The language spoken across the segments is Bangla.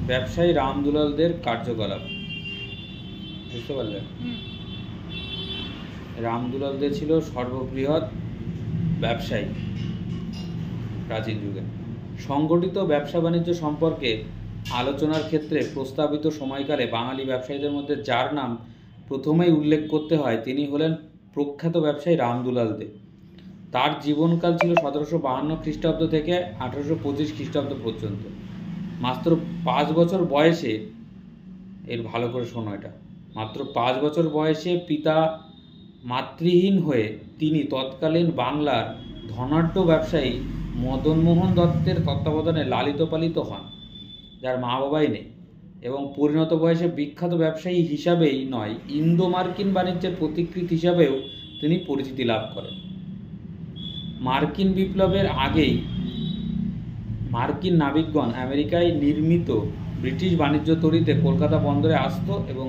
ব্যবসায়ী রামদুলাল দের কার্যকলাপ বুঝতে পারলেন? রামদুলাল দে ছিল সর্ববৃহৎ ব্যবসায়ী প্রাচীন যুগে। সংগঠিত ব্যবসা বাণিজ্য সম্পর্কে আলোচনার ক্ষেত্রে প্রস্তাবিত সময়কালে বাঙালি ব্যবসায়ীদের মধ্যে যার নাম প্রথমেই উল্লেখ করতে হয় তিনি হলেন প্রখ্যাত ব্যবসায়ী রামদুলাল দে। তার জীবনকাল ছিল 1752 খ্রিস্টাব্দ থেকে 1825 খ্রিস্টাব্দ পর্যন্ত। মাত্র 5 বছর বয়সে, এর ভালো করে শোনো এটা, মাত্র 5 বছর বয়সে পিতা মাতৃহীন হয়ে তিনি তৎকালীন বাংলার ধনাঢ্য ব্যবসায়ী মদনমোহন দত্তের তত্ত্বাবধানে লালিত পালিত হন, যার মা বাবাই নেই, এবং পরিণত বয়সে বিখ্যাত ব্যবসায়ী হিসাবেই নয়, ইন্দো মার্কিন বাণিজ্যের পথিকৃৎ হিসাবেও তিনি পরিচিতি লাভ করেন। মার্কিন বিপ্লবের আগেই মার্কিন নাবিকগণ আমেরিকায় নির্মিত ব্রিটিশ বাণিজ্য তরীতে কলকাতা বন্দরে আসত এবং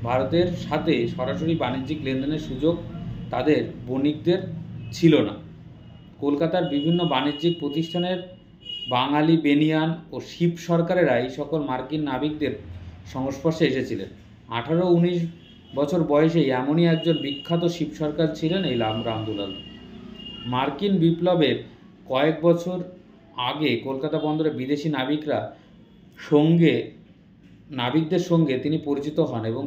ভারতের সাথে সরাসরি বাণিজ্যিক লেনদেনের সুযোগ তাদের বণিকদের ছিল না। কলকাতার বিভিন্ন বাণিজ্যিক প্রতিষ্ঠানের বাঙালি বেনিয়ান ও শিপ সরকারেরা এই সকল মার্কিন নাবিকদের সংস্পর্শে এসেছিলেন। 18-19 বছর বয়সেই এমনই একজন বিখ্যাত শিপ সরকার ছিলেন এই রামদুলাল। মার্কিন বিপ্লবের কয়েক বছর আগে কলকাতা বন্দরে বিদেশি নাবিকদের সঙ্গে তিনি পরিচিত হন এবং